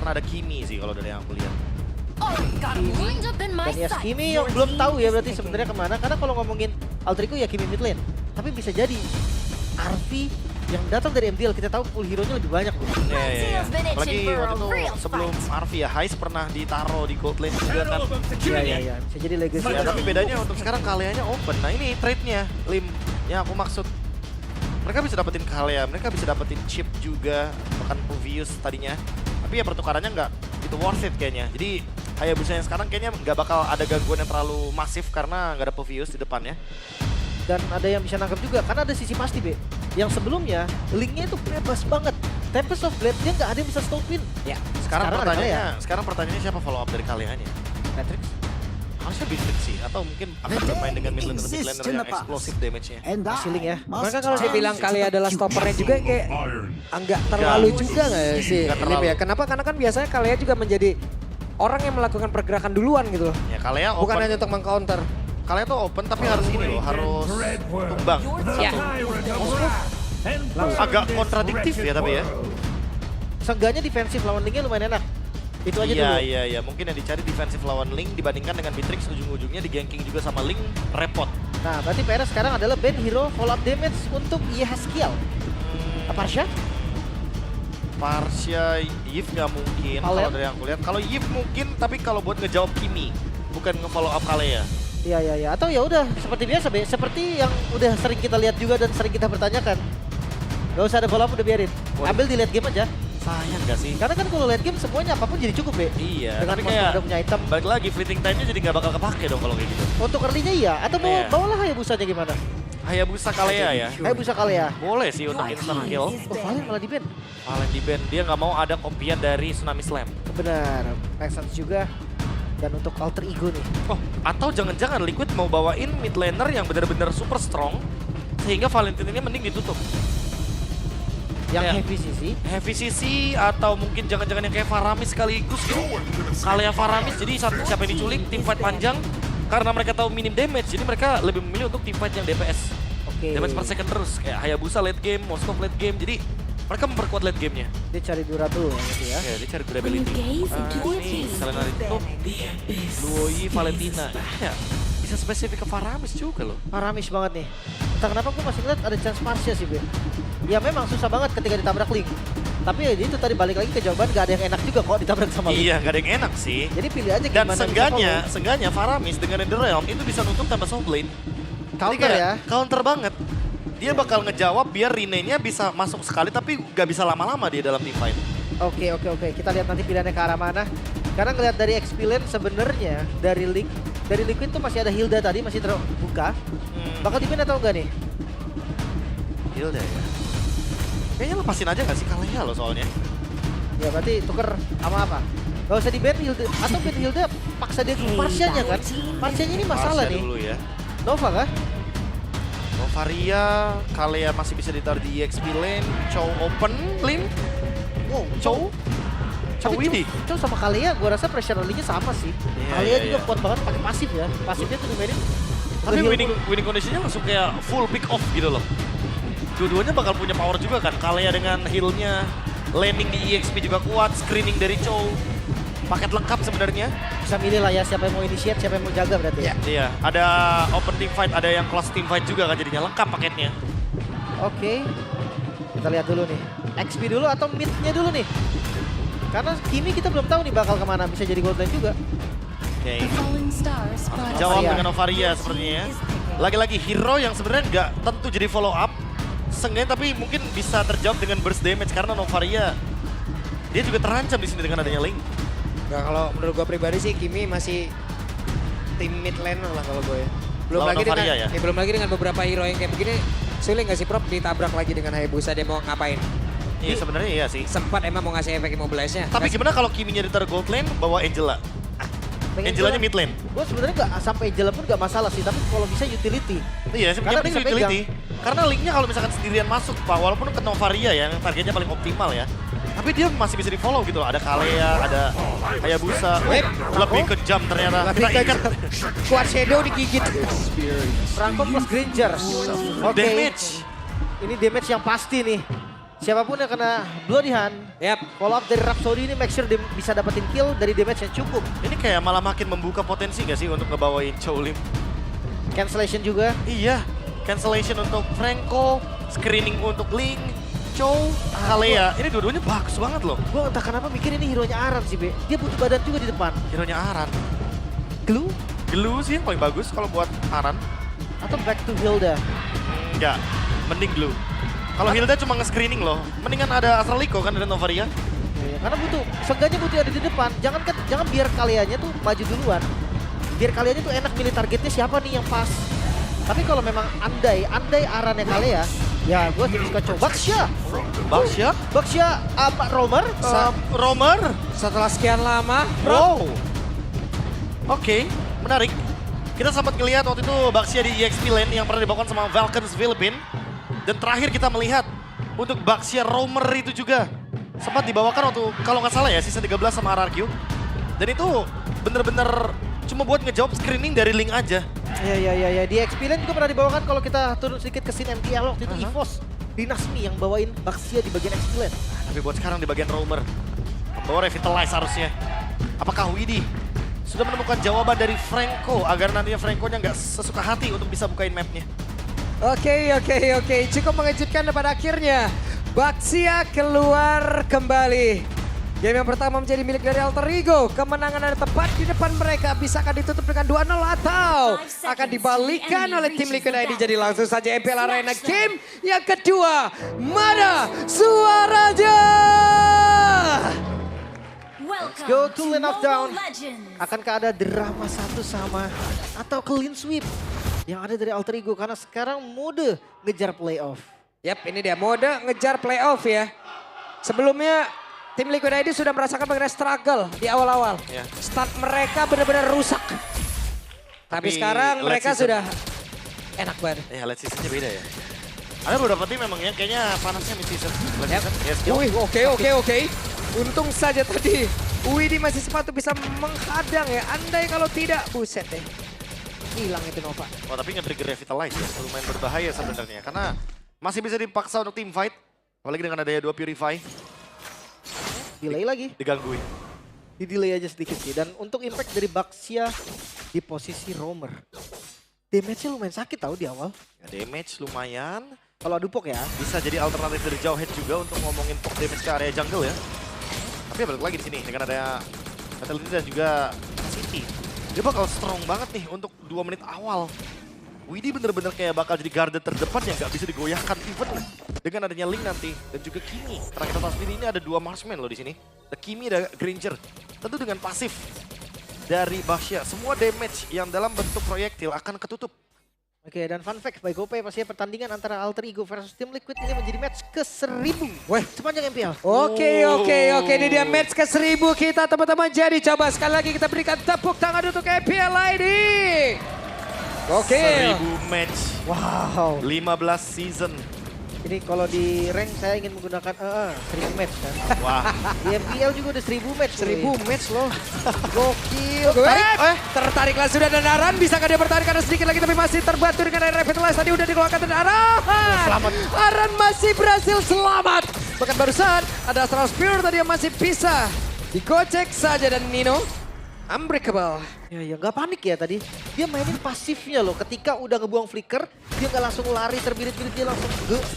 karena ada Kimi sih kalau dari yang aku lihat. Dan ya Kimi yang belum tahu ya berarti sebenarnya kemana. Karena kalau ngomongin Altrico ya Kimi mid lane. Tapi bisa jadi Arvi yang datang dari MDL kita tahu full hero-nya lebih banyak loh. Iya. Apalagi waktu itu sebelum Arvi ya, Hais pernah ditaruh di gold lane juga kan. Iya. Bisa jadi legacy. Ya, tapi bedanya untuk sekarang Kaleanya open. Nah ini trade-nya, Lim. Yang aku maksud. Mereka bisa dapetin Kalea, mereka bisa dapetin chip juga, bahkan Puvius tadinya. Tapi ya pertukarannya nggak itu worth it kayaknya. Jadi Hayabusa yang sekarang kayaknya nggak bakal ada gangguan yang terlalu masif karena nggak ada Puvius di depannya. Dan ada yang bisa nangkep juga, karena ada sisi pasti, Be. Yang sebelumnya, linknya itu bebas banget. Tempest of Blade, dia nggak ada yang bisa stopin. Ya, sekarang pertanyaannya siapa follow up dari Kaleanya? Matrix. Harusnya Beatrix sih, atau mungkin akan bermain dengan mid laner yang explosive damage-nya. Masih link ya. Maka kalau dibilang kali adalah stoppernya juga kayak enggak terlalu juga nggak sih? Lim ya. Kenapa? Karena kan biasanya Kalea juga menjadi orang yang melakukan pergerakan duluan gitu loh. Ya Kalea open. Bukan hanya untuk meng-counter. Kalea tuh open tapi harus ini loh, harus tumbang. Ya. Agak kontradiktif ya tapi ya. Seenggaknya defensif lawan linknya lumayan enak. Itu aja dulu. Iya. Mungkin yang dicari defensif lawan Link dibandingkan dengan Beatrix ujung-ujungnya di-ganking juga sama Link repot. Nah, berarti PR sekarang adalah ban hero follow up damage untuk Yehaskiel. Parsha? Parsha, Yves nggak mungkin kalau dari yang aku lihat. Kalau Yves mungkin, tapi kalau buat ngejawab Kimi, bukan nge-follow up Kalea. Iya. Atau ya udah seperti biasa, Be. Seperti yang udah sering kita lihat juga dan sering kita pertanyakan. Gak usah ada follow up, udah biarin. Ambil di late game aja. Sayang gak sih? Karena kan kalau late game semuanya apapun jadi cukup, Be. Iya, dengan tapi kayak udah punya item. balik lagi fleeting time-nya jadi nggak bakal kepake dong kalau kayak gitu. Untuk early-nya iya, atau bawalah Hayabusanya gimana? Hayabusa Kalea ya? Hayabusa Kalea. Boleh sih untuk instant kill. Valen malah di-ban. Valen di ban, dia nggak mau ada kopian dari Tsunami Slam. Benar, make sense juga. Dan untuk alter ego nih. Oh, atau jangan-jangan Liquid mau bawain mid laner yang benar-benar super strong sehingga Valentine ini mending ditutup. Yang Ya. heavy CC. Atau mungkin jangan-jangan yang kayak Faramis sekaligus gitu. Kalea Faramis, jadi siapa yang diculik, tim fight panjang. Karena mereka tahu minim damage, jadi mereka lebih memilih untuk tim fight yang DPS. Oke. Damage per second terus, kayak Hayabusa late game, Moskov late game, jadi mereka memperkuat late gamenya. Dia cari dura dulu gitu ya. Ya, dia cari durability. Ini Selenarito, Luoyi, Valentina. Ya, bisa spesifik ke Faramis juga loh. Paramis banget nih. Entah kenapa gue masih ngeliat ada chance Parsha sih, Be. Ya memang susah banget ketika ditabrak Link. Tapi ya itu tadi balik lagi ke jawaban, gak ada yang enak juga kok ditabrak sama Link. Iya, gak ada yang enak sih. Jadi pilih aja Dan gimana. sengganya Faramis dengan The Realm itu bisa nutup tambah Soulblade. Counter ya. Counter banget. Dia bakal ngejawab biar Rene-nya bisa masuk sekali tapi gak bisa lama-lama dia dalam team fight. Oke. Kita lihat nanti pilihannya ke arah mana. Karena ngeliat dari XP lane sebenarnya dari Liquid tuh masih ada Hilda tadi masih terbuka. Bakal di-ban atau enggak nih? Hilda ya. Kayaknya lepasin aja gak sih Kalea loh soalnya. Ya berarti tuker sama apa? Gak usah di-ban Hilda atau ban Hilda paksa dia ke Parshanya kan? Parshanya ini masalah Parsha nih. dulu ya. Nova kah? Novaria, Kalea masih bisa ditaruh di EXP lane, Chow open, Lim. Wow, Chow Widih. Chow sama Kalea gua rasa pressure early-nya sama sih. Kalea juga kuat banget pakai pasif ya. Pasifnya tuh dimainin. Tapi winning conditionnya langsung kayak full pick off gitu loh. Dua-duanya bakal punya power juga kan. Kalea dengan heal-nya, landing di EXP juga kuat, screening dari Chow. Paket lengkap sebenarnya. Bisa milih lah ya siapa yang mau initiate, siapa yang mau jaga berarti ya. Iya, ada open team fight, ada yang close team fight juga kan jadinya lengkap paketnya. Oke. Kita lihat dulu nih. XP dulu atau mid-nya dulu nih. Karena Kimi kita belum tahu nih bakal kemana, bisa jadi gold lane juga. Oke. Jawab dengan Novaria sepertinya ya. Lagi-lagi hero yang sebenarnya nggak tentu jadi follow up. Seenggaknya tapi mungkin bisa terjawab dengan burst damage karena Novaria dia juga terancam di sini dengan adanya Link. Nggak, kalau menurut gue pribadi sih Kimi masih tim mid laner lah kalau gue ya. Belum lagi dengan beberapa hero yang kayak begini, sulit nggak sih Prop ditabrak lagi dengan Hayabusa, dia mau ngapain? Iya sebenarnya iya sih. Sempat emang mau ngasih efek immobilize-nya. Tapi gimana kalau Kimi-nya ditaruh gold lane bawa Angela? Angelanya mid lane. Gue sebenarnya nggak sampai Angela pun nggak masalah sih, tapi kalau bisa utility. Iya, sebenarnya penting utility. Karena Linknya kalau misalkan sendirian masuk, Pak, walaupun ke Novaria ya, yang targetnya paling optimal ya. Tapi dia masih bisa di follow gitu loh. Ada Kalea, ada Hayabusa. Lebih kejam ternyata. Kita ikat. Kuat Shadow digigit. Franco plus Granger. Oke. Damage. Ini damage yang pasti nih. Siapapun yang kena Bloody Hand, follow up dari Rhapsody ini make sure dia bisa dapetin kill dari damage yang cukup. Ini kayak malah makin membuka potensi gak sih untuk ngebawain Chow Lim? Cancellation juga. Iya, cancellation untuk Franco, screening untuk Ling, Chow, Kalea. Ini dua-duanya bagus banget loh. Gue entah kenapa mikir ini hero-nya Aran sih, Be. Dia butuh badan juga di depan. Hero-nya Aran. Glue? Glue sih yang paling bagus kalau buat Aran. Atau back to Hilda? Enggak, mending Glue. Kalau Hilda cuma nge-screening loh, mendingan ada Astraliko kan, ada Novaria. Ya, karena seenggaknya butuh ada di depan. Jangan biar kaliannya tuh maju duluan. Biar kaliannya tuh enak milih targetnya siapa nih yang pas. Tapi kalau memang andai Arannya Kalea, ya gue jadi suka coba. Baxia, apa Romer? Romer? Setelah sekian lama, Wow. Oke, menarik. Kita sempat ngelihat waktu itu Baxia di EXP lane yang pernah dibawakan sama Valkyns Philippines. Dan terakhir kita melihat untuk Baxia Romer itu juga sempat dibawakan waktu kalau nggak salah ya season 13 sama RRQ. Dan itu bener-bener cuma buat ngejawab screening dari Link aja. Ya. Di XP Lane juga pernah dibawakan kalau kita turun sedikit ke scene MTL waktu itu EVOS. Dinasmi yang bawain Baxia di bagian XP Lane. Tapi buat sekarang di bagian Romer, membawa Revitalize harusnya. Apakah Widi sudah menemukan jawaban dari Franco agar nantinya Franco-nya nggak sesuka hati untuk bisa bukain mapnya? Oke. Cukup mengejutkan pada akhirnya. Baxia keluar kembali. Game yang pertama menjadi milik dari Alter Ego. Kemenangan ada tepat di depan mereka. Bisakah ditutup dengan 2-0 atau akan dibalikan oleh tim Liquid ID. Jadi langsung saja MPL Arena game yang kedua. Mana suaranya? Let's go to Lane of Down. Akankah ada drama satu sama atau clean sweep yang ada dari Alter Ego? Karena sekarang mode ngejar playoff. Yap, ini dia mode ngejar playoff ya. Sebelumnya tim Liquid ID sudah merasakan bagaimana struggle di awal-awal. Yeah. Start mereka benar-benar rusak. Tapi sekarang mereka sudah enak banget. Ya, late seasonnya beda ya. Ada beberapa tim memang ya kayaknya panasnya mid season. Yes, Wih, oke. Untung saja tadi Widi masih sempat bisa menghadang ya. Andai kalau tidak, buset deh. Hilang itu Nova. Oh, tapi nge-trigger Revitalize ya, lumayan berbahaya sebenarnya. Karena masih bisa dipaksa untuk team fight. Apalagi dengan adanya 2 Purify. Delay lagi. Digangguin. Di delay aja sedikit sih. Dan untuk impact dari Baxia di posisi Romer. Damage-nya lumayan sakit tahu di awal. Ya, damage lumayan. Kalau adu pok ya. Bisa jadi alternatif dari jauh head juga untuk ngomongin pok damage ke area jungle ya. Tapi balik lagi di sini dengan ada Fatality dan juga City. Dia bakal strong banget nih untuk 2 menit awal. Widi bener-bener kayak bakal jadi garda terdepan yang gak bisa digoyahkan even dengan adanya Link nanti dan juga Kimi. Karena kita tahu sendiri ini ada 2 marksman loh di sini. Ada Kimi dan Granger. Tentu dengan pasif dari Baxia, semua damage yang dalam bentuk proyektil akan ketutup. Oke, dan fun fact by GoPay pastinya pertandingan antara Alter Ego versus Team Liquid ini menjadi match ke-1000 sepanjang MPL. Oke. Ini dia match ke-1000 kita teman-teman. Jadi coba sekali lagi kita berikan tepuk tangan untuk MPL ID. Oke. 1000 match. Wow. 15 season. Ini kalau di rank saya ingin menggunakan 1000 match kan. Wah. Di MPL juga ada 1000 match. 1000 match loh. Gokil. Tertariklah sudah dan Aran. Bisakah dia bertarik karena sedikit lagi tapi masih terbantu dengan air Revitalize. Tadi udah dikeluarkan dan Aran. Selamat. Aran masih berhasil selamat. Bahkan barusan ada Astral Spear tadi yang masih bisa digocek saja dan Nino unbreakable. Ya nggak panik ya tadi. Dia mainin pasifnya loh. Ketika udah ngebuang flicker, dia nggak langsung lari terbirit-birit, dia langsung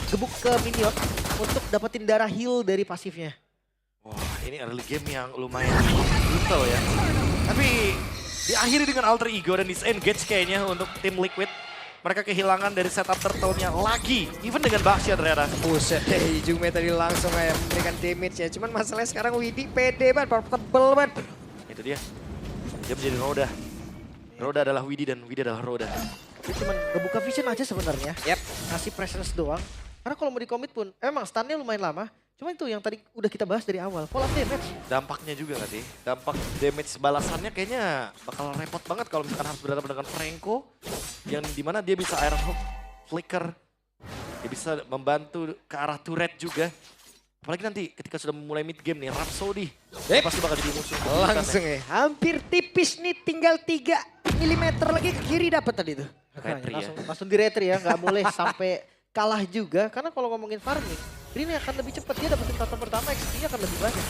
gebuk ke minion untuk dapetin darah heal dari pasifnya. Wah, ini early game yang lumayan brutal ya. Tapi diakhiri dengan Alter Ego dan disengage kayaknya untuk tim Liquid. Mereka kehilangan dari setup turtle-nya lagi. Even dengan Baxia ternyata. Buset deh, Jume tadi langsung kayak memberikan damage ya. Cuman masalahnya sekarang Widi pede banget, tebel banget. Itu dia. Dia menjadi Roda. Roda adalah Widi dan Widi adalah Roda. Dia cuma ngebuka vision aja sebenarnya. Yap. Ngasih presence doang. Karena kalau mau di commit pun, emang stunnya lumayan lama. Cuma itu yang tadi udah kita bahas dari awal. Pola damage. Dampaknya juga gak sih? Dampak damage balasannya kayaknya bakal repot banget kalau misalkan harus berhadapan dengan Franco. Yang dimana dia bisa Iron Hook, Flicker. Dia bisa membantu ke arah turret juga. Apalagi nanti ketika sudah memulai mid game nih, Rhapsody. Pasti bakal jadi musuh. Langsung ya. Hampir tipis nih, tinggal 3 mm lagi ke kiri dapat tadi tuh. Langsung di retry ya, nggak boleh sampai kalah juga. Karena kalau ngomongin farming, Rine akan lebih cepat. Dia dapetin tahun pertama, XP-nya akan lebih banyak.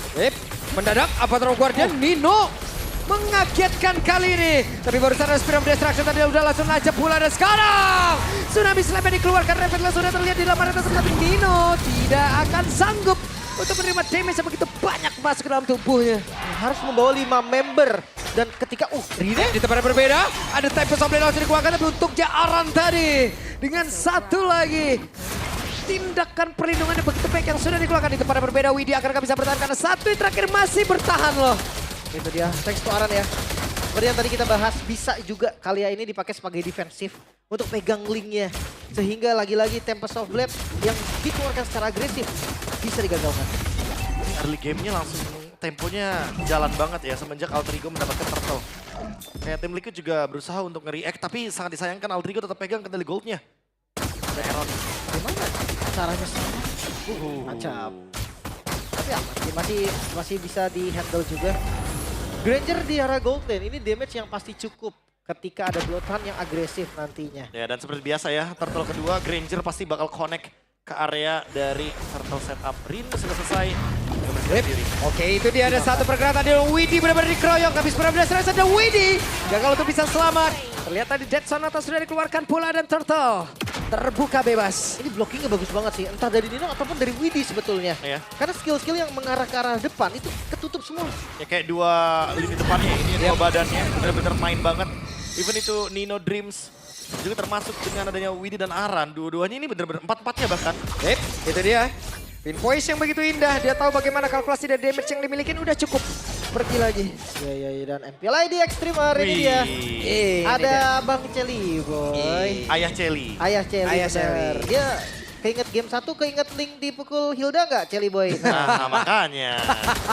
Mendadak Avatar Guardian Nino mengagetkan kali ini. Tapi barusan ada Spirit of Destruction tadi udah langsung aja pula. Dan sekarang Tsunami Slam yang dikeluarkan. Revetla sudah terlihat di dalam area tersebut. Tapi Nino tidak akan sanggup untuk menerima damage yang begitu banyak masuk ke dalam tubuhnya. Harus membawa 5 member. Dan ketika, Rine Di tempat yang berbeda, ada Tempest of Blade langsung dikeluarkan. Tapi untuk Jaaran tadi, dengan satu lagi tindakan perlindungan yang begitu baik yang sudah dikeluarkan di tempat yang berbeda. Widhi akan bisa bertahan karena satu yang terakhir masih bertahan loh. itu dia, thanks to Aran ya. Seperti yang tadi kita bahas, bisa juga Kalia ini dipakai sebagai defensif untuk pegang linknya. Sehingga lagi-lagi Tempest of Blade yang dikeluarkan secara agresif bisa digagalkan. Early game-nya langsung temponya jalan banget ya semenjak Alterigo mendapatkan turtle. Kayak tim Liquid juga berusaha untuk nge-react tapi sangat disayangkan Alterigo tetap pegang kendali goldnya. Ada Aaron. Gimana caranya sih? Mantap. Tapi aman sih, masih bisa di-handle juga. Granger di arah gold lane, ini damage yang pasti cukup ketika ada Bloodhound yang agresif nantinya. Ya dan seperti biasa ya, turtle kedua Granger pasti bakal connect ke area dari turtle setup. Rin sudah selesai. Oke, itu dia ada satu pergerakan dari Widhi benar-benar dikeroyok. Habis benar-benar ada Widhi. Gagal untuk bisa selamat. Terlihat tadi Dead Zone atas sudah dikeluarkan pula dan Turtle terbuka bebas. Ini blockingnya bagus banget sih, entah dari Nino ataupun dari Widhi sebetulnya. Iya. Karena skill-skill yang mengarah ke arah depan itu ketutup semua. Ya kayak dua lini depannya ini, dua badannya benar-benar main banget. Even itu Nino Dreams juga termasuk dengan adanya Widhi dan Aran. Dua-duanya ini benar-benar empat-empatnya bahkan. Itu dia. Pinpoise yang begitu indah, dia tahu bagaimana kalkulasi dan damage yang dimiliki udah cukup. Pergi lagi. Ya, dan MPLI di Extreme hari ini dia. Ada Bang Celi, boy. Ayah Celi. Ayah Celi, Ayah bener. Celi. Dia keinget game 1, keinget Link dipukul Hilda nggak, Celi boy? Nah makanya.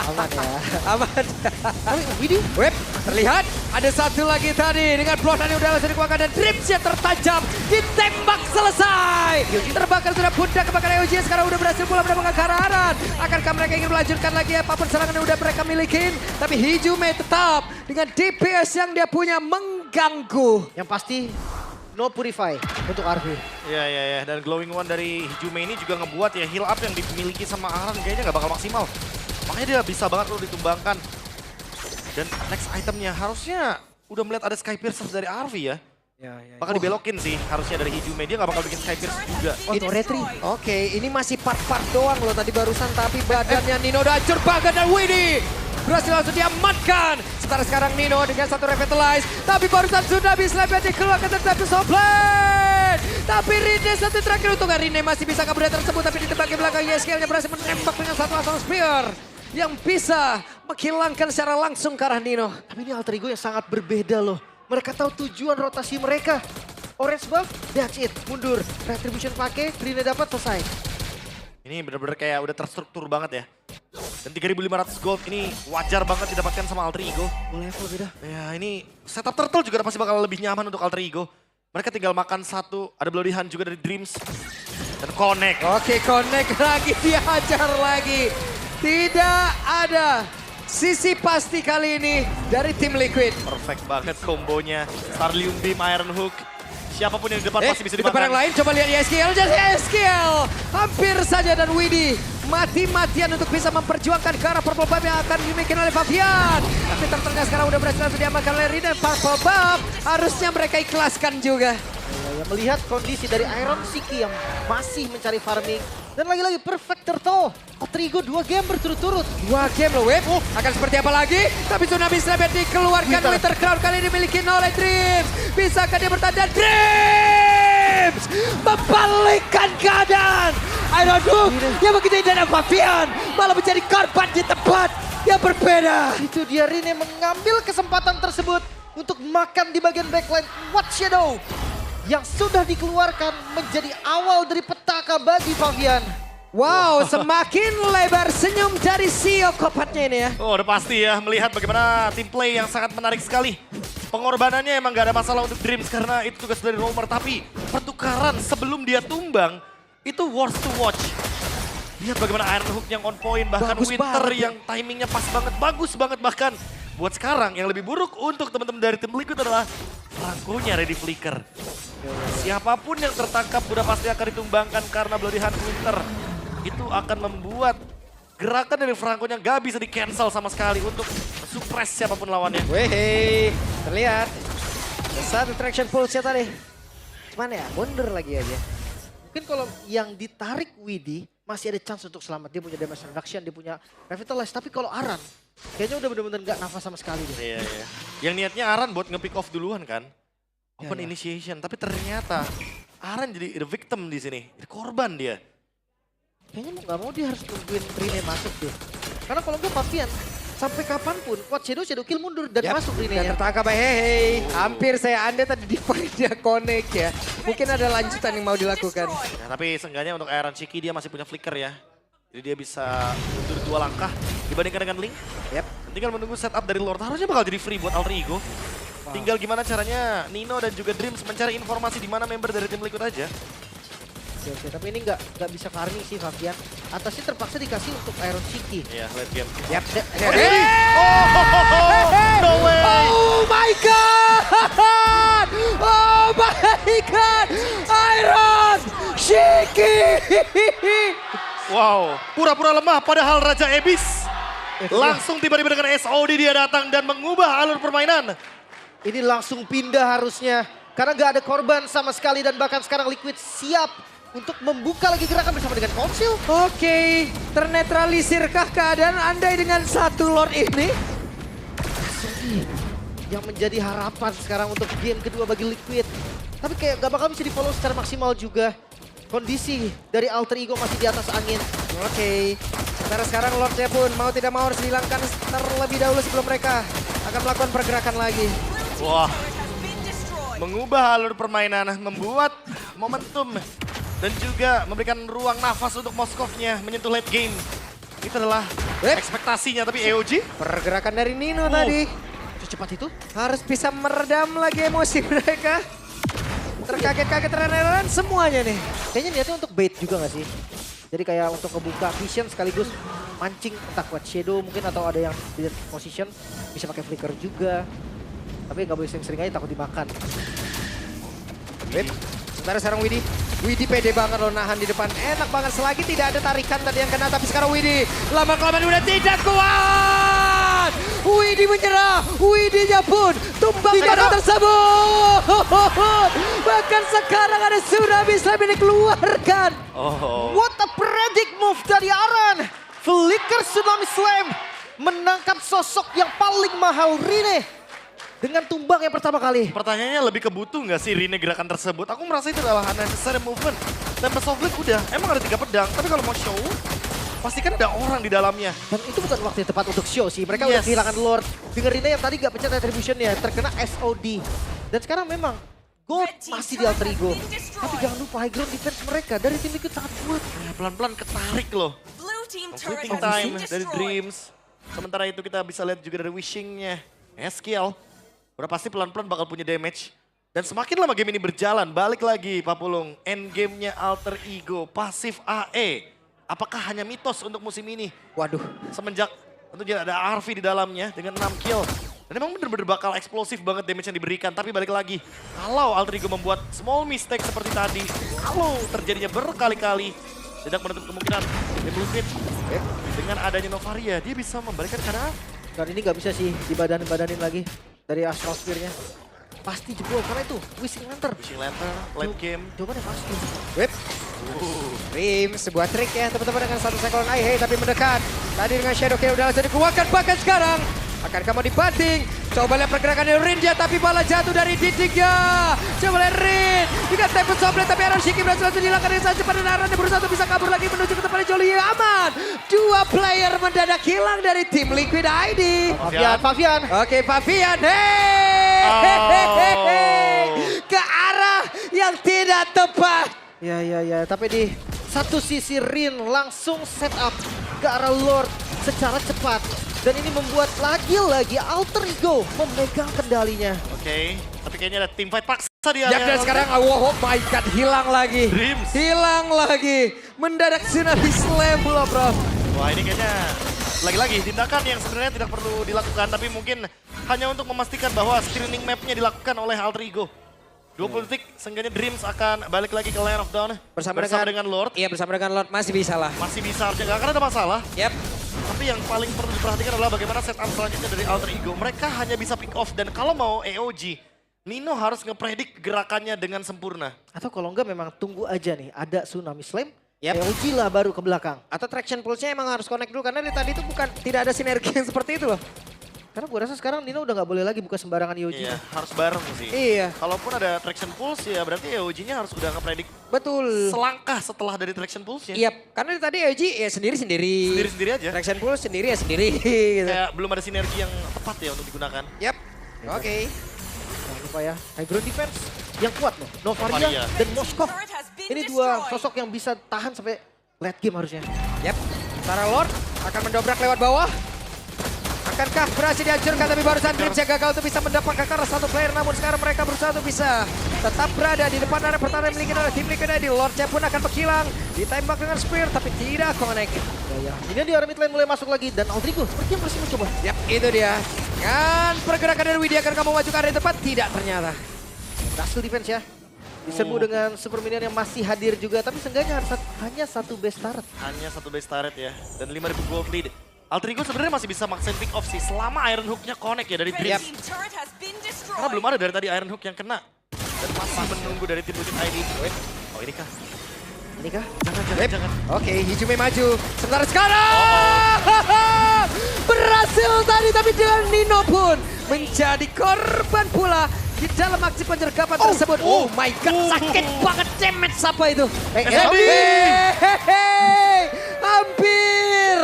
Aman ya. Aman. Tapi Widhi, Web, terlihat ada satu lagi tadi dengan Bloodhound yang udah langsung dikeluarkan dan Dripsnya tertajam, ditembak selesai. Terbakar sudah pundak kebakaran EOG sekarang udah berhasil pula mendapatkan ke arah Aran. Akankah mereka ingin melanjutkan lagi apapun serangan yang udah mereka milikin? Tapi Hijume tetap dengan DPS yang dia punya mengganggu. yang pasti no purify untuk Arvi. Ya. Dan glowing one dari Hijume ini juga ngebuat ya heal up yang dimiliki sama Aran kayaknya nggak bakal maksimal. Makanya dia bisa banget loh ditumbangkan. Dan next itemnya harusnya udah melihat ada Sky Piercer dari Arvi ya. Bakal dibelokin sih harusnya dari Hijume. Dia nggak bakal bikin Sky Piercer juga. Retri. Oke, ini masih part-part doang loh tadi barusan. Tapi badannya Nino udah hancur banget dan Widhi berhasil langsung diamankan. Sekarang Nino dengan satu revitalize. Tapi barusan sudah bisa dikeluarkan tetapi Soplet. Tapi Rine satu terakhir untuk Rine masih bisa kabur dari tersebut. Tapi di tempat belakang YSKL-nya berhasil menembak dengan satu asal spear. Yang bisa menghilangkan secara langsung ke arah Nino. Tapi ini Alterigo yang sangat berbeda loh. Mereka tahu tujuan rotasi mereka. Orange buff, that's it. Mundur. Retribution pakai, Rine dapat, selesai. Ini bener-bener kayak udah terstruktur banget ya. Dan 3.500 gold ini wajar banget didapatkan sama Alter Ego. Level beda. Ya ini setup turtle juga pasti bakal lebih nyaman untuk Alter Ego. Mereka tinggal makan satu, ada Bloody Hand juga dari Dreams. Dan connect. Oke, connect lagi, dia hajar lagi. Tidak ada sisi pasti kali ini dari tim Liquid. Perfect banget kombonya. Starlium Beam, Iron Hook. Siapapun yang di depan pasti bisa di tempat yang dimakan. lain coba lihat YSKL, YSKL hampir saja dan Widhi mati-matian untuk bisa memperjuangkan ke arah Purple Buff yang akan dimiliki oleh Fabian. Tapi ternyata sekarang udah berhasil langsung diamankan oleh Rine dan Purple Buff. Harusnya mereka ikhlaskan juga. Ya, melihat kondisi dari Iron Siki yang masih mencari farming. Dan lagi-lagi perfect turtle. Alterigo 2 game berturut-turut. 2 game loh, Web. Akan seperti apa lagi? Tapi Tsunami Slam dikeluarkan. Winter Crown kali ini dimiliki oleh Dreams. Bisakah dia bertahan? Dreams membalikkan keadaan. Iron Hook yang begitu indah dan Fabian malah menjadi korban di tempat yang berbeda. Itu dia, Rine mengambil kesempatan tersebut untuk makan di bagian backline What Shadow yang sudah dikeluarkan menjadi awal dari petaka bagi Fabian. Wow, semakin lebar senyum dari CEO Kopatnya ini ya. Oh udah pasti ya, melihat bagaimana team play yang sangat menarik sekali. Pengorbanannya emang gak ada masalah untuk Dreams karena itu tugas dari Roamer. Tapi pertukaran sebelum dia tumbang, itu worth to watch. Lihat bagaimana Iron Hook yang on point, bahkan Bagus Winter banget, yang timingnya pas banget, bagus banget bahkan. Buat sekarang yang lebih buruk untuk teman-teman dari tim Liquid adalah Franco-nya ready flicker. Siapapun yang tertangkap udah pasti akan ditumbangkan karena Bloody Hand Winter. itu akan membuat gerakan dari Franco-nya nggak bisa di-cancel sama sekali untuk suppress siapapun lawannya. Weh, terlihat. Ada satu traction pulse-nya tadi. Cuman ya, mundur lagi aja. Mungkin kalau yang ditarik Widi masih ada chance untuk selamat. Dia punya damage reduction, dia punya revitalize. Tapi kalau Aran, kayaknya udah bener-bener gak nafas sama sekali deh. Iya, iya. Yang niatnya Aran buat nge-pick off duluan kan. Open Iya. initiation, tapi ternyata Aran jadi the victim di sini. Jadi korban dia. Kayaknya mau gak mau dia harus nungguin Rine masuk deh. Karena kalau enggak Pavian, sampai kapanpun Quad Shadow kill mundur dan Yap, masuk dan Rine-nya. tertangkap Hehe. Hampir saya anda tadi di dia connect ya. Mungkin ada lanjutan yang mau dilakukan. Nah, tapi seenggaknya untuk Iron Shiki dia masih punya flicker ya. Jadi dia bisa mundur 2 langkah dibandingkan dengan Link. Yap. Tinggal menunggu setup dari Lord. Harusnya bakal jadi free buat Alter Ego. Tinggal gimana caranya Nino dan juga Dreams mencari informasi di mana member dari tim Liquid aja. Oke, tapi ini nggak bisa farming sih Fabian. Atasnya terpaksa dikasih untuk Iron Shiki. Iya, late game. Yap. No way! Oh my god! Oh my god! Iron Shiki! Wow, pura-pura lemah padahal Raja Abyss. Langsung tiba-tiba dengan SOD dia datang dan mengubah alur permainan. Ini langsung pindah harusnya. Karena nggak ada korban sama sekali dan bahkan sekarang Liquid siap untuk membuka lagi gerakan bersama dengan Council. Oke, ternetralisirkah keadaan Andai dengan satu Lord ini? Yang menjadi harapan sekarang untuk game kedua bagi Liquid. Tapi kayak gak bakal bisa di-follow secara maksimal juga. Kondisi dari Alter Ego masih di atas angin. Oke, sementara sekarang Lordnya pun mau tidak mau harus dihilangkan terlebih dahulu sebelum mereka akan melakukan pergerakan lagi. Wah, mengubah alur permainan, membuat momentum dan juga memberikan ruang nafas untuk Moskovnya menyentuh late game. Itu adalah ekspektasinya, tapi EOG Pergerakan dari Nino tadi Secepat itu? harus bisa meredam lagi emosi mereka. Terkaget-kaget terheran semuanya nih. Kayaknya niatnya untuk bait juga gak sih? Jadi kayak untuk ngebuka vision sekaligus mancing entah Quad Shadow mungkin atau ada yang di position bisa pakai flicker juga. Tapi nggak boleh sering-sering aja takut dimakan. Sementara sekarang Widi pede banget loh nahan di depan. Enak banget selagi tidak ada tarikan tadi yang kena. Tapi sekarang Widi lama-kelamaan udah tidak kuat. Widi menyerah. Widinya pun tumbang pada tersebut. Bahkan sekarang ada tsunami slime yang dikeluarkan. What a predict move dari Aran. Flicker Tsunami Slam menangkap sosok yang paling mahal Rine. Dengan tumbang yang pertama kali. pertanyaannya lebih kebutuh nggak sih Rine gerakan tersebut? Aku merasa itu adalah unnecessary movement. Tempest of Blade udah, emang ada 3 pedang. Tapi kalau mau show, pastikan ada orang di dalamnya. Dan itu bukan waktu yang tepat untuk show sih. Mereka udah Yes. kehilangan Lord. Dengan Rine yang tadi gak pencet Retribution-nya. Terkena SOD. Dan sekarang memang Gold masih di Alter Ego. Tapi jangan lupa high ground defense mereka dari tim Liquid sangat kuat. Ya, pelan-pelan ketarik loh. Completing time dari Dreams. Sementara itu kita bisa lihat juga dari wishing-nya Eskiel. Udah pasti pelan-pelan bakal punya damage. Dan semakin lama game ini berjalan, balik lagi Papulung. Endgame-nya Alter Ego, pasif AE. Apakah hanya mitos untuk musim ini? Waduh. Semenjak tentunya ada RV di dalamnya dengan 6 kill. Dan emang bener-bener bakal eksplosif banget damage yang diberikan. Tapi balik lagi, kalau Alter Ego membuat small mistake seperti tadi, kalau terjadinya berkali-kali, tidak menutup kemungkinan tim Liquid dengan adanya Novaria, dia bisa memberikan keadaan. Dan ini gak bisa sih dibadanin lagi dari Astral Spear-nya. Pasti jebol karena itu Wishing Lantern. Wishing Lantern, late game. Jawabannya pasti. Whip. Rim, sebuah trik ya teman-teman dengan satu cyclone Hey tapi mendekat. Tadi dengan Shadow Kill udah langsung dikeluarkan bahkan sekarang. Akankah mau dibanting? Coba lihat pergerakan dari Rinja tapi bola jatuh dari dindingnya. Coba lihat Rin. Dengan Tempest of Blade tapi Iron Shiki berhasil langsung dihilangkan dengan sangat cepat dan Aran yang berusaha untuk bisa kabur lagi menuju ke tempatnya Jolly aman. 2 player mendadak hilang dari tim Liquid ID. Fabian. Oke, Fabian. Hey! Ke arah yang tidak tepat. Ya. Tapi di satu sisi Rin langsung set up ke arah Lord secara cepat. Dan ini membuat lagi-lagi Alter Ego memegang kendalinya. Oke, tapi kayaknya ada team fight paksa dia. Ya, dan sekarang oh my god, hilang lagi. Dreams. Hilang lagi. Mendadak tsunami slam pula, bro. Wah, ini kayaknya lagi-lagi tindakan yang sebenarnya tidak perlu dilakukan, tapi mungkin hanya untuk memastikan bahwa screening mapnya dilakukan oleh Alter Ego. 20 detik, seenggaknya Dreams akan balik lagi ke Land of Dawn. Bersama dengan Lord. Iya, bersama dengan Lord masih bisa lah. Masih bisa harusnya, nggak akan ada masalah. Yap. Tapi yang paling perlu diperhatikan adalah bagaimana setup selanjutnya dari Alter Ego. Mereka hanya bisa pick off dan kalau mau AOG, Nino harus ngepredik gerakannya dengan sempurna. Atau kalau enggak memang tunggu aja nih, ada Tsunami Slam, Yap. AOG lah baru ke belakang. Atau traction pulse-nya emang harus connect dulu karena dari tadi itu tidak ada sinergi yang seperti itu loh. Karena gue rasa sekarang Nino udah nggak boleh lagi buka sembarangan AOG. Iya, harus bareng sih. Iya. Kalaupun ada traction pulse ya berarti AOG-nya harus udah ngepredik Betul. selangkah setelah dari traction pulse-nya. Iya, karena dari tadi AOG ya sendiri-sendiri. Sendiri-sendiri aja. Traction pulse sendiri ya sendiri. Gitu. Kayak belum ada sinergi yang tepat ya untuk digunakan. Yap. Oke. Jangan lupa ya, high ground defense yang kuat loh. Novaria Novaria. dan Moskov. Ini dua sosok yang bisa tahan sampai late game harusnya. Yap. Sementara Lord akan mendobrak lewat bawah. Akankah berhasil dihancurkan tapi barusan Dreams gagal untuk bisa mendapatkan karena satu player namun sekarang mereka berusaha untuk bisa tetap berada di depan area pertahanan dimiliki oleh tim Liquid ID. Lordnya pun akan menghilang, ditembak dengan spear tapi tidak connect. Ya. Ini di area mid lane mulai masuk lagi dan Aldrigo sepertinya masih mencoba. Yap, itu dia. Kan pergerakan dari Widya akan kamu maju ke area depan? Tidak ternyata. Berhasil defense ya. Diserbu dengan super minion yang masih hadir juga tapi seenggaknya hanya satu base turret. Hanya satu base turret ya. Dan 5.000 gold lead. Alter Ego sebenarnya masih bisa maksain pick off sih selama Iron Hook-nya connect ya dari Dreams. Karena belum ada dari tadi Iron Hook yang kena. Dan masih menunggu dari tim Liquid ID. Oh ini kah? Ini kah? Jangan. Oke, Hijumi maju. Sebentar sekarang! Berhasil tadi tapi dengan Nino pun menjadi korban pula di dalam aksi penyergapan tersebut. Oh my god, sakit banget damage apa itu? Hampir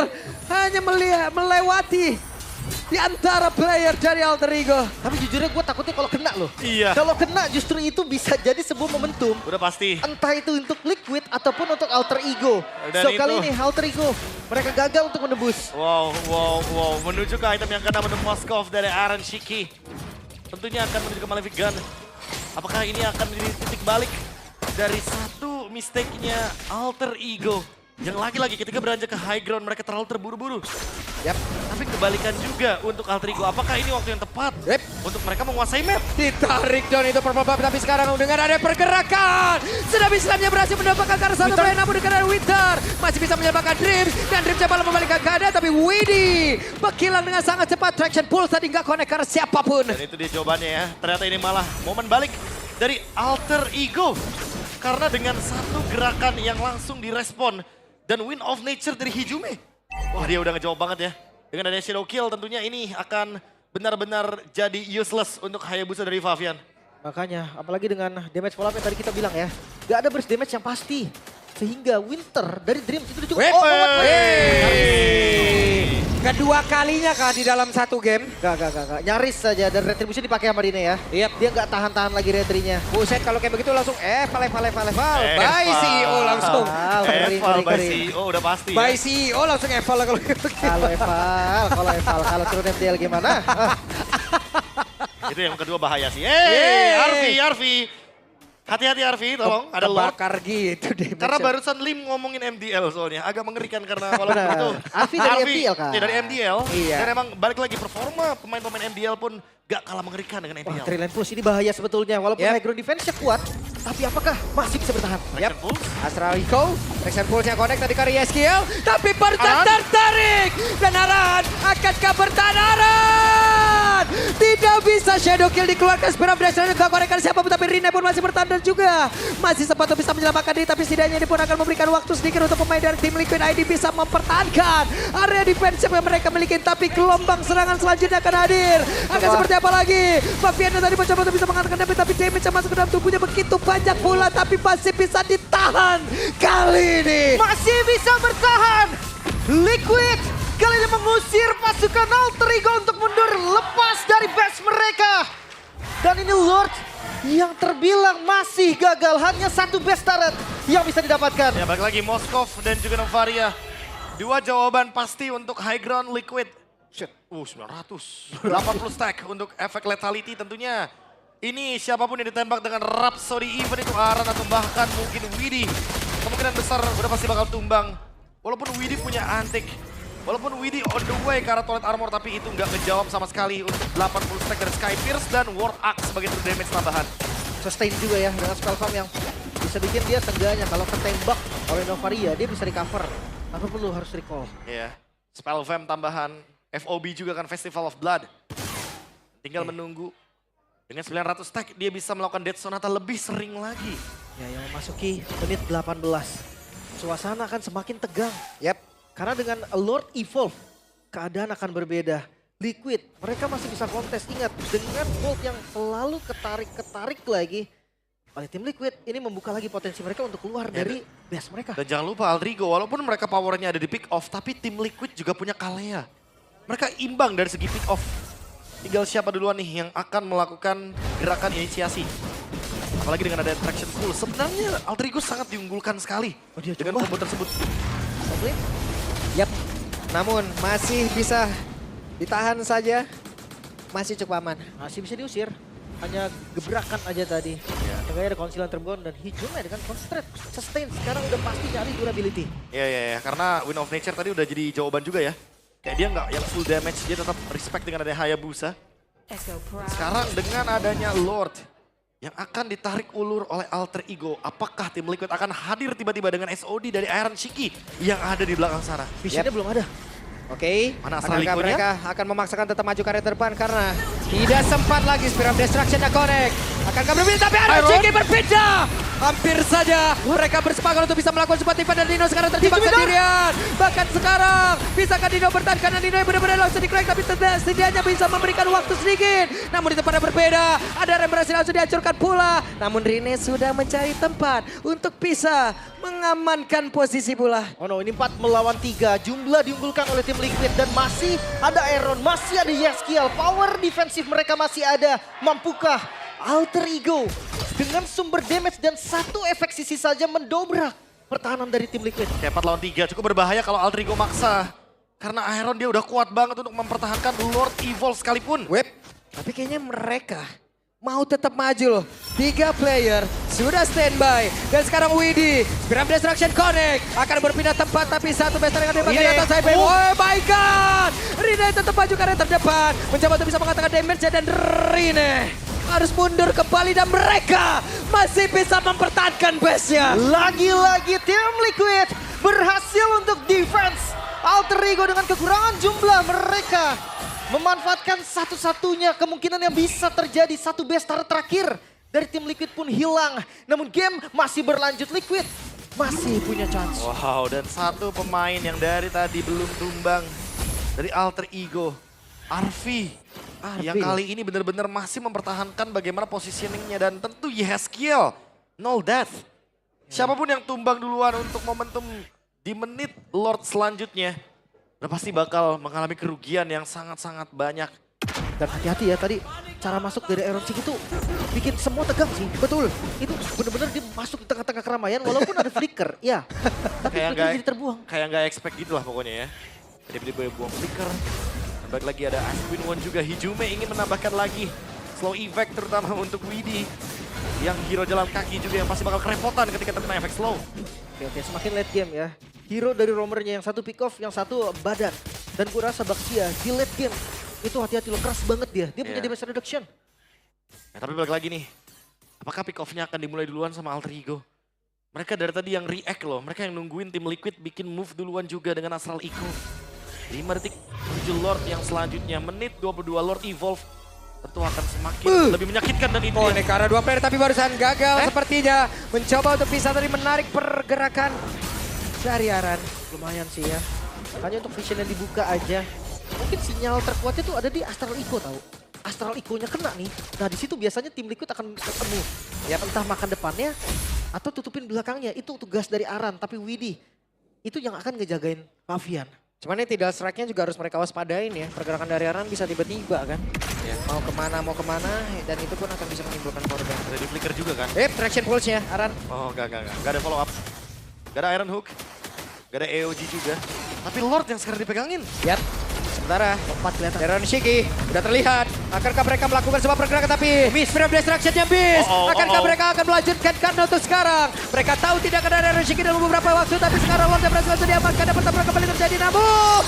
hanya melewati di antara player dari Alter Ego. Tapi jujurnya gue takutnya kalau kena loh. Iya. Kalau kena justru itu bisa jadi sebuah momentum. Udah pasti. Entah itu untuk Liquid ataupun untuk Alter Ego. Dan So itu. kali ini Alter Ego mereka gagal untuk menembus. Wow. Menuju ke item yang kena menurut Moskov dari Aaron Shiki. Tentunya akan menuju ke Malefic Gun. Apakah ini akan menjadi titik balik dari satu mistake-nya Alter Ego? Yang lagi-lagi ketika beranjak ke high ground mereka terlalu terburu-buru. Yap. Tapi kebalikan juga untuk Alter Ego. Apakah ini waktu yang tepat Yep. untuk mereka menguasai map? Ditarik down itu Purple Buff, tapi sekarang dengan ada pergerakan. Tsunami Slamnya berhasil mendapatkan karena satu player namun dengan Winter. Masih bisa menyelamatkan Dreams. Dan Dreams coba membalikkan keadaan tapi Widdy menghilang dengan sangat cepat. Traction Pulse tadi nggak connect karena siapapun. Dan itu dia jawabannya ya. Ternyata ini malah momen balik dari Alter Ego. Karena dengan satu gerakan yang langsung direspon. Dan Wind of Nature dari Hijumi. Wah dia udah ngejawab banget ya. Dengan adanya Shadow Kill tentunya ini akan benar-benar jadi useless untuk Hayabusa dari Favian. Makanya apalagi dengan damage follow up yang tadi kita bilang ya. Gak ada burst damage yang pasti. Sehingga Winter dari Dreams itu cukup. Kedua kalinya kah di dalam satu game? Gak. Nyaris saja dan retribusi dipakai sama Rine ya. Yep. Dia gak tahan-tahan lagi retrinya. Buset kalau kayak begitu langsung Bye CEO langsung. Eval by CEO udah pasti Bye ya. CEO langsung Eval kalau kayak begitu. Kalau Eval, kalau turun MDL gimana? Itu yang kedua bahaya sih. Arfi. Hati-hati Arfi, tolong. Ada Lord. Kebakar gitu deh. Karena barusan Lim ngomongin MDL soalnya. Agak mengerikan karena walaupun Benar. itu. Arfi dari MDL kan? Iya dari MDL. Iya. Dan emang balik lagi performa pemain-pemain MDL pun gak kalah mengerikan dengan Wah, MDL. Trillion Pulse ini bahaya sebetulnya. Walaupun high ground defense-nya kuat. Tapi apakah masih bisa bertahan? Yap. Traction Pulse. Astral Echo, Traction Pulse-nya connect tadi ke Yeskiel, tapi Bertan tertarik dan Aran akankah bertahan Aran? Tidak bisa Shadow Kill dikeluarkan, Spear of Destruction gak connect siapapun tapi Rine pun masih bertahan dan juga masih sempat bisa menyelamatkan diri tapi setidaknya ini pun akan memberikan waktu sedikit untuk pemain dari tim Liquid ID bisa mempertahankan area defense yang mereka miliki tapi gelombang serangan selanjutnya akan hadir. Akan seperti apa lagi? Favian tadi mencoba untuk bisa mengatakan tapi damage yang masuk ke dalam tubuhnya begitu banyak pula tapi masih bisa ditahan kali ini. Masih bisa bertahan. Liquid kali ini mengusir pasukan Alter Ego untuk mundur lepas dari base mereka. Dan ini Lord yang terbilang masih gagal. Hanya satu base turret yang bisa didapatkan. Ya balik lagi Moskov dan juga Novaria. Dua jawaban pasti untuk high ground Liquid. Shit, 900. 80 stack untuk efek lethality tentunya. Ini siapapun yang ditembak dengan Rhapsody, even itu Aran atau bahkan mungkin Widdy. Kemungkinan besar udah pasti bakal tumbang. Walaupun Widdy punya antik. Walaupun Widdy on the way ke arah Toilet Armor, tapi itu nggak ngejawab sama sekali untuk 80 stack dari Sky Pierce dan Ward Axe sebagai true damage tambahan. sustain juga ya dengan spell farm yang bisa bikin dia seenggaknya kalau ketembak oleh Novaria dia bisa recover tanpa perlu harus recall. Iya. Spell Fam tambahan. FOB juga kan Festival of Blood. Tinggal menunggu. Dengan 900 stack dia bisa melakukan Death Sonata lebih sering lagi. Ya yang memasuki menit 18. Suasana akan semakin tegang. Yap. Karena dengan Lord Evolve keadaan akan berbeda. Liquid mereka masih bisa kontes. Ingat dengan Bolt yang selalu ketarik lagi oleh tim Liquid ini membuka lagi potensi mereka untuk keluar dari base mereka. Dan jangan lupa Aldrigo, walaupun mereka powernya ada di pick off, tapi tim Liquid juga punya Kalea. Mereka imbang dari segi pick off. Tinggal siapa duluan nih yang akan melakukan gerakan inisiasi. Apalagi dengan ada attraction pool. Sebenarnya Aldrigo sangat diunggulkan sekali dengan combo tersebut. Yap. Namun masih bisa ditahan saja. Masih cukup aman. Masih bisa diusir. Hanya gebrakan aja tadi. Makanya ada Concealer Tergon dan Hijumnya dengan Concentrate. Sustain sekarang udah pasti nyari durability. Iya. Karena Wind of Nature tadi udah jadi jawaban juga ya. Kayak dia nggak yang full damage, dia tetap respect dengan adanya Hayabusa. Sekarang dengan adanya Lord yang akan ditarik ulur oleh Alter Ego. Apakah tim Liquid akan hadir tiba-tiba dengan SOD dari Iron Shiki yang ada di belakang sana? Visionnya belum ada. Oke, Mana akankah Astralikonya? mereka akan memaksakan tetap maju ke area terdepan karena tidak sempat lagi Spirit of Destruction dan Connect. Akankah berbeda tapi Iron Shiki berbeda. Hampir saja mereka bersepakat untuk bisa melakukan sebuah tipe dan Dino sekarang terjebak sendirian. Bahkan sekarang bisakah Dino bertahan karena Dino yang benar-benar langsung di-crack tapi setidaknya bisa memberikan waktu sedikit. Namun di tempatnya berbeda, ada yang berhasil langsung dihancurkan pula. Namun Rine sudah mencari tempat untuk bisa mengamankan posisi pula. Oh no, ini 4 melawan 3. Jumlah diunggulkan oleh tim Liquid dan masih ada Aaron, masih ada Yeskiel. Power defensif mereka masih ada. Mampukah Alter Ego dengan sumber damage dan satu efek sisi saja mendobrak pertahanan dari tim Liquid? Kayak 4 lawan 3 cukup berbahaya kalau Alter Ego maksa. Karena Iron dia udah kuat banget untuk mempertahankan Lord Evolve sekalipun. Web, tapi kayaknya mereka mau tetap maju loh. 3 player sudah standby. Dan sekarang Widi, Spirit of Destruction Connect akan berpindah tempat tapi satu besar dengan dia bagian atas Cyber. Oh my god! Rine tetap maju ke area terdepan. Mencoba untuk bisa mengatakan damage dan Rine harus mundur kembali dan mereka masih bisa mempertahankan base-nya. Lagi-lagi tim Liquid berhasil untuk defense. Alter Ego dengan kekurangan jumlah mereka memanfaatkan satu-satunya kemungkinan yang bisa terjadi. Satu base turret terakhir dari tim Liquid pun hilang. Namun game masih berlanjut, Liquid masih punya chance. Wow, dan satu pemain yang dari tadi belum tumbang dari Alter Ego, Arfi. Yang kali ini benar-benar masih mempertahankan bagaimana positioningnya dan tentu Yeskiel, no death. Siapapun yang tumbang duluan untuk momentum di menit Lord selanjutnya, udah pasti bakal mengalami kerugian yang sangat-sangat banyak. Dan hati-hati ya tadi cara masuk dari Iron Shiki itu bikin semua tegang sih. Betul, itu benar-benar dia masuk di tengah-tengah keramaian walaupun ada flicker, ya. Tapi flicker jadi terbuang. Kayak nggak expect gitu lah pokoknya ya. Jadi dia buang flicker. Balik lagi ada Aswin One juga, Hijume ingin menambahkan lagi slow effect terutama untuk Widi. Yang hero jalan kaki juga yang pasti bakal kerepotan ketika terkena efek slow. Oke, semakin late game ya. Hero dari roamernya yang satu pick off, yang satu badan. Dan gue rasa Baxia di late game itu hati-hati loh, keras banget dia. Dia punya damage reduction. Nah, tapi balik lagi nih, apakah pick off-nya akan dimulai duluan sama Alter Ego? Mereka dari tadi yang react loh, mereka yang nungguin tim Liquid bikin move duluan juga dengan Astral Echo. 5 detik menuju Lord yang selanjutnya, menit 22 Lord Evolve tentu akan semakin lebih menyakitkan dan itu Oh, ini karena 2 player tapi barusan gagal sepertinya. Mencoba untuk bisa tadi menarik pergerakan dari Aran. Lumayan sih ya. Hanya untuk vision yang dibuka aja. Mungkin sinyal terkuatnya tuh ada di Astral Echo tahu. Astral Echo-nya kena nih. Nah di situ biasanya tim Liquid akan ketemu. Ya entah makan depannya atau tutupin belakangnya. Itu tugas dari Aran. Tapi Widi itu yang akan ngejagain Pavian. Cuman ini tidak strike-nya juga harus mereka waspadain ya. Pergerakan dari Aran bisa tiba-tiba kan. Ya. Mau kemana, dan itu pun akan bisa menimbulkan korban. ada di flicker juga kan? Traction pulse-nya Aran. Oh enggak ada follow up. Gak ada Iron Hook, gak ada AOG juga. Tapi Lord yang sekarang dipegangin. Yap. Sementara Empat kelihatan. Darren Shiki udah terlihat. Akankah mereka melakukan sebuah pergerakan tapi miss frame destruction-nya miss. Akankah mereka akan melanjutkan karena untuk sekarang? Mereka tahu tidak ada Darren Shiki dalam beberapa waktu tapi sekarang Lord berhasil langsung diamankan dan pertempuran kembali terjadi namun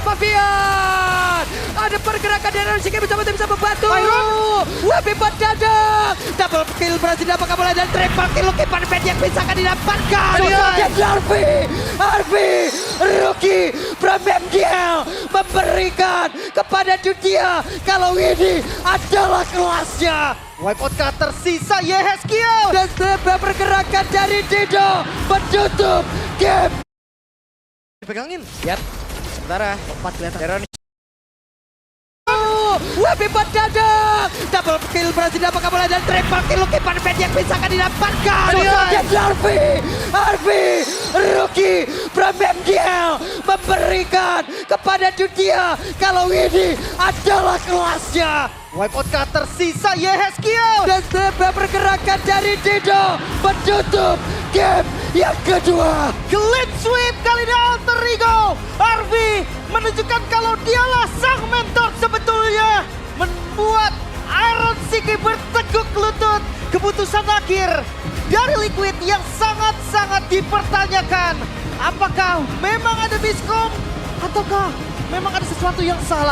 Mafian ada pergerakan Darren Shiki bersama tim bisa membantu. Wabi Badadang double kill berhasil didapatkan oleh dan triple kill Lucky Panpet yang bisa akan didapatkan. Dan Harvey rookie from MDL memberikan kepada dunia kalau ini adalah kelasnya. Wipeout kah tersisa Yehezkiel. Dan sebuah pergerakan dari Dido menutup game. Dipegangin. Yap, sementara Empat kelihatan. Darren Wabi Badadang double kill berhasil didapatkan oleh dan triple kill Lucky Panpet yang bisa akan didapatkan. Dan Harvey rookie from MDL memberikan kepada dunia kalau ini adalah kelasnya. Wipeout kah tersisa Yehezkiel. Dan sebuah pergerakan dari Dido menutup game yang kedua. Clean sweep kali ini Alter Ego. Harvey menunjukkan kalau dialah sang mentor sebetulnya. Membuat Iron Shiki berteguk lutut. Keputusan akhir dari Liquid yang sangat-sangat dipertanyakan. Apakah memang ada miskom ataukah memang ada sesuatu yang salah?